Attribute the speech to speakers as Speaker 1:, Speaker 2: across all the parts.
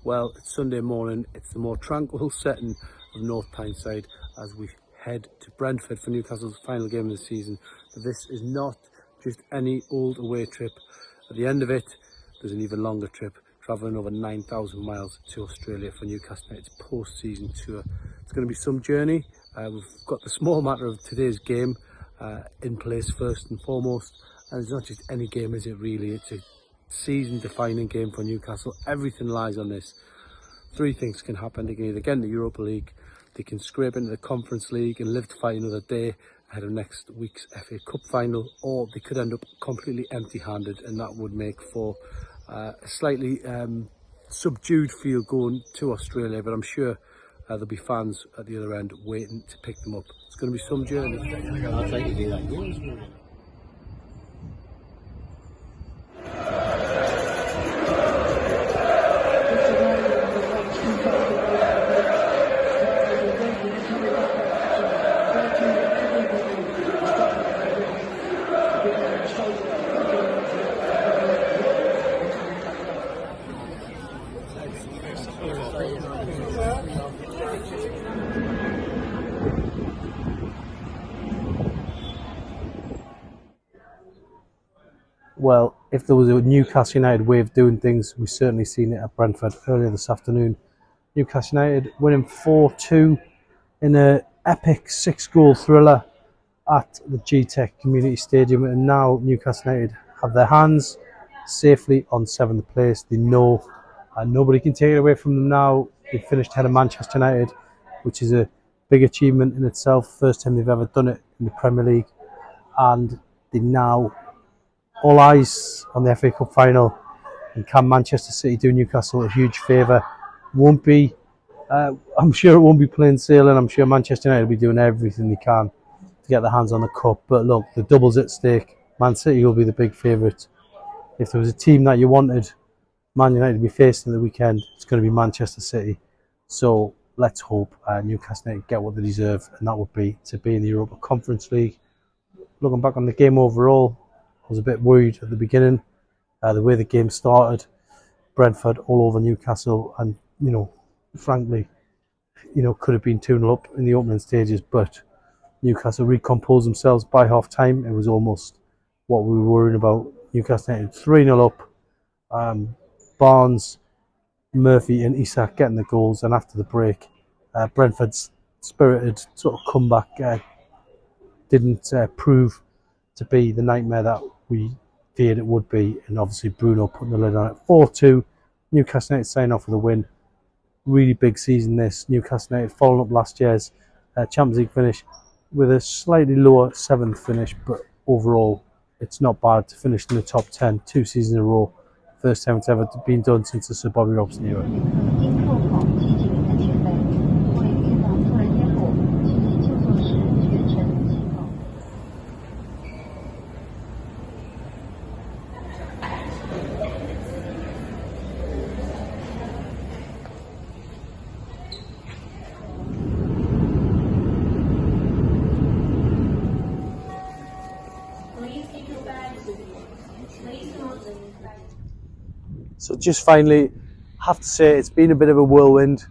Speaker 1: Well, it's Sunday morning. It's the more tranquil setting of North Tyneside as we head to Brentford for Newcastle's final game of the season. But this is not just any old away trip. At the end of it, there's an even longer trip, travelling over 9,000 miles to Australia for Newcastle United's post-season tour. It's going to be some journey. We've got the small matter of today's game in place first and foremost. And it's not just any game, is it really? It's a season-defining game for Newcastle. Everything lies on this. Three things can happen. They can either get into the Europa League, they can scrape into the Conference League and live to fight another day ahead of next week's FA Cup final, or they could end up completely empty-handed, and that would make for a slightly subdued feel going to Australia. But I'm sure there'll be fans at the other end waiting to pick them up. It's going to be some journey. I'll take you to do that. Well, if there was a Newcastle United way of doing things, we've certainly seen it at Brentford earlier this afternoon. Newcastle United winning 4-2 in an epic 6-goal thriller at the G-Tech Community Stadium, and now Newcastle United have their hands safely on 7th place. They know nobody can take it away from them now. They've finished ahead of Manchester United, which is a big achievement in itself. First time they've ever done it in the Premier League, and they now all eyes on the FA Cup final, and can Manchester City do Newcastle a huge favour? Won't be. I'm sure it won't be plain sailing. I'm sure Manchester United will be doing everything they can to get their hands on the cup. But look, the double's at stake. Man City will be the big favourite. If there was a team that you wanted Man United to be facing at the weekend, it's going to be Manchester City. So let's hope Newcastle United get what they deserve, and that would be to be in the Europa Conference League. Looking back on the game overall, I was a bit worried at the beginning, the way the game started. Brentford all over Newcastle, and frankly, could have been 2-0 up in the opening stages, but Newcastle recomposed themselves by half time. It was almost what we were worrying about. Newcastle United 3-0 up. Barnes, Murphy and Isak getting the goals, and after the break, Brentford's spirited sort of comeback didn't prove to be the nightmare that we feared it would be, and obviously Bruno putting the lid on it. 4-2, Newcastle United signing off with a win. Really big season this. Newcastle United following up last year's Champions League finish with a slightly lower 7th finish, but overall it's not bad to finish in the top 10 2 seasons in a row. First time it's ever been done since the Sir Bobby Robson era. So just finally, I have to say it's been a bit of a whirlwind.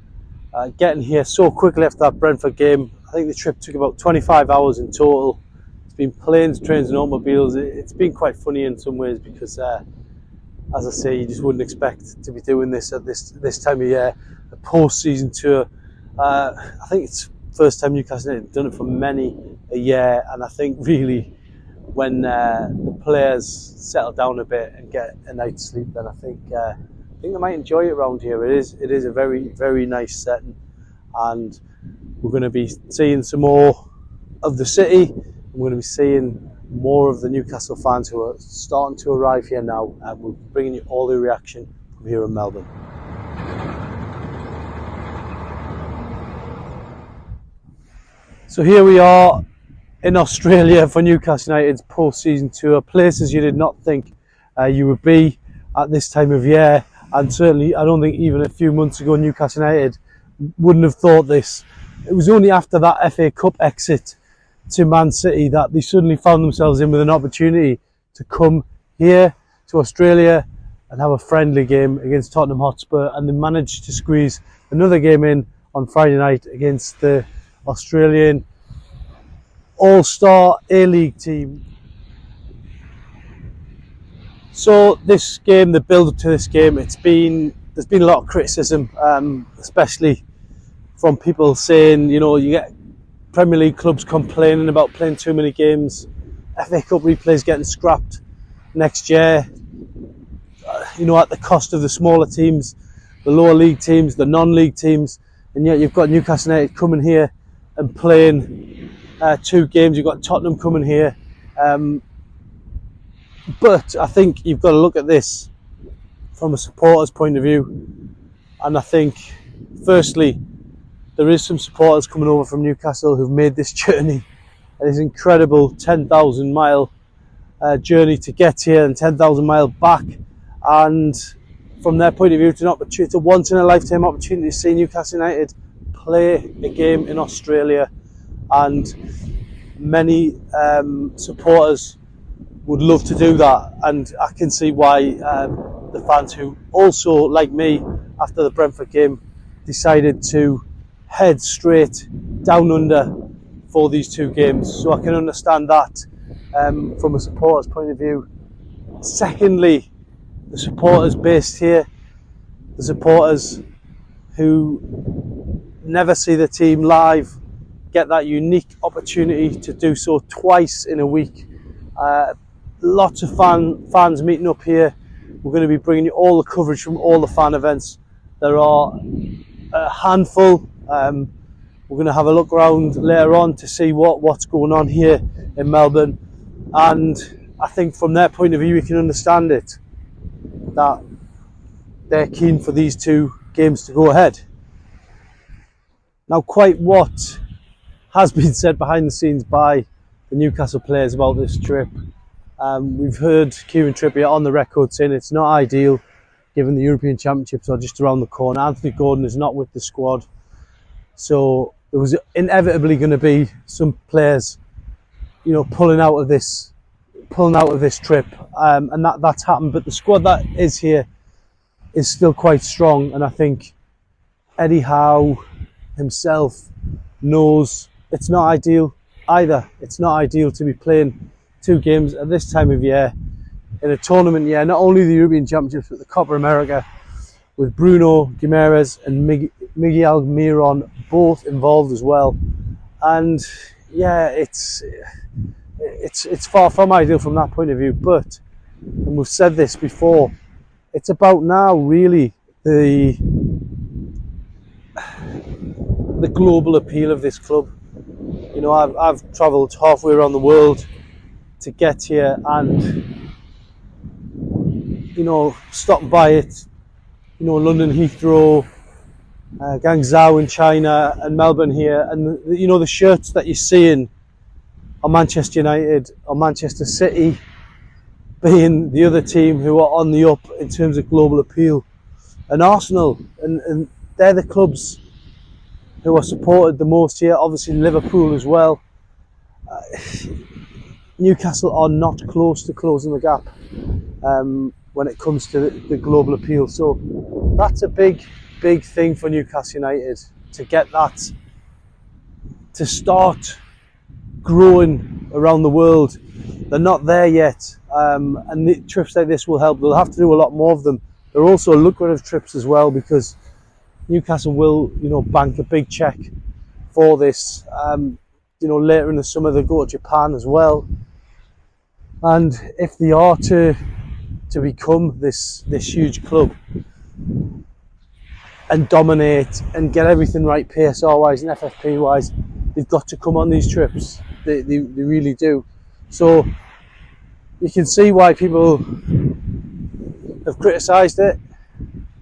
Speaker 1: Getting here so quickly after that Brentford game. I think the trip took about 25 hours in total. It's been planes, trains and automobiles. It's been quite funny in some ways because, as I say, you just wouldn't expect to be doing this at this time of year. A post-season tour. I think it's the first time Newcastle have done it for many a year, and I think really when the players settle down a bit and get a night's sleep, then I think they might enjoy it around here. It is a very, very nice setting, and we're going to be seeing some more of the city. We're going to be seeing more of the Newcastle fans who are starting to arrive here now, and we're bringing you all the reaction from here in Melbourne. So here we are in Australia for Newcastle United's post-season tour. Places you did not think you would be at this time of year, and certainly I don't think even a few months ago Newcastle United wouldn't have thought this. It was only after that FA Cup exit to Man City that they suddenly found themselves in with an opportunity to come here to Australia and have a friendly game against Tottenham Hotspur, and they managed to squeeze another game in on Friday night against the Australian All-Star A-League team. So this game, the build-up to this game, there's been a lot of criticism, especially from people saying, you know, you get Premier League clubs complaining about playing too many games, FA Cup replays getting scrapped next year, you know, at the cost of the smaller teams, the lower league teams, the non-league teams, and yet you've got Newcastle United coming here and playing 2 games. You've got Tottenham coming here, but I think you've got to look at this from a supporter's point of view, and I think firstly there is some supporters coming over from Newcastle who've made this journey, this incredible 10,000 mile journey to get here and 10,000 mile back, and from their point of view it's a once in a lifetime opportunity to see Newcastle United play a game in Australia, and many supporters would love to do that, and I can see why the fans who also, like me, after the Brentford game decided to head straight down under for these 2 games. So I can understand that from a supporter's point of view. Secondly, the supporters based here, the supporters who never see the team live, get that unique opportunity to do so twice in a week. Lots of fans meeting up here. We're going to be bringing you all the coverage from all the fan events. There are a handful. We're going to have a look around later on to see what's going on here in Melbourne, and I think from their point of view you can understand it, that they're keen for these 2 games to go ahead. Now, quite what has been said behind the scenes by the Newcastle players about this trip. We've heard Kieran Trippier on the record saying it's not ideal given the European Championships are just around the corner. Anthony Gordon is not with the squad, so there was inevitably going to be some players, you know, pulling out of this trip, and that's happened. But the squad that is here is still quite strong, and I think Eddie Howe himself knows it's not ideal either. It's not ideal to be playing 2 games at this time of year in a tournament year, not only the European Championships but the Copa America, with Bruno Guimaraes and Miguel Miron both involved as well. And yeah, it's far from ideal from that point of view, but, and we've said this before, it's about now really the global appeal of this club. You know, I've travelled halfway around the world to get here, and you know, stopping by it, you know, London Heathrow, Guangzhou in China, and Melbourne here, and you know, the shirts that you're seeing on Manchester United or Manchester City being the other team who are on the up in terms of global appeal, and Arsenal, and they're the clubs who are supported the most here. Obviously Liverpool as well. Newcastle are not close to closing the gap when it comes to the global appeal. So that's a big thing for Newcastle United, to get that, to start growing around the world. They're not there yet, and the trips like this will help. They'll have to do a lot more of them. They're also lucrative trips as well, because Newcastle will, you know, bank a big check for this. You know, later in the summer they go to Japan as well, and if they are to become this huge club and dominate and get everything right PSR wise and FFP wise, they've got to come on these trips. They really do. So you can see why people have criticised it,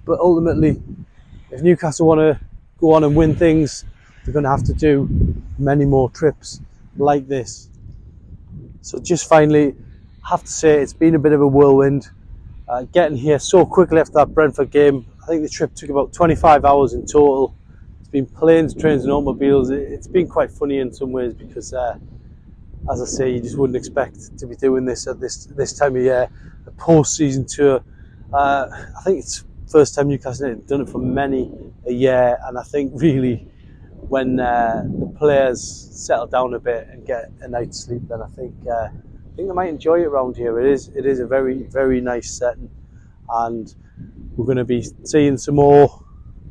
Speaker 1: but ultimately, if Newcastle want to go on and win things, they're going to have to do many more trips like this. So just finally, I have to say it's been a bit of a whirlwind. Getting here so quickly after that Brentford game. I think the trip took about 25 hours in total. It's been planes, trains and automobiles. It's been quite funny in some ways, because as I say, you just wouldn't expect to be doing this at this time of year, a post-season tour I think it's first time Newcastle United have done it for many a year, and I think really when the players settle down a bit and get a night's sleep, then I think they might enjoy it around here. It is a very nice setting, and we're going to be seeing some more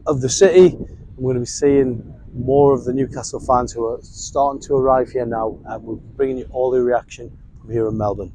Speaker 1: of the city. We're going to be seeing more of the Newcastle fans who are starting to arrive here now, and we're bringing you all the reaction from here in Melbourne.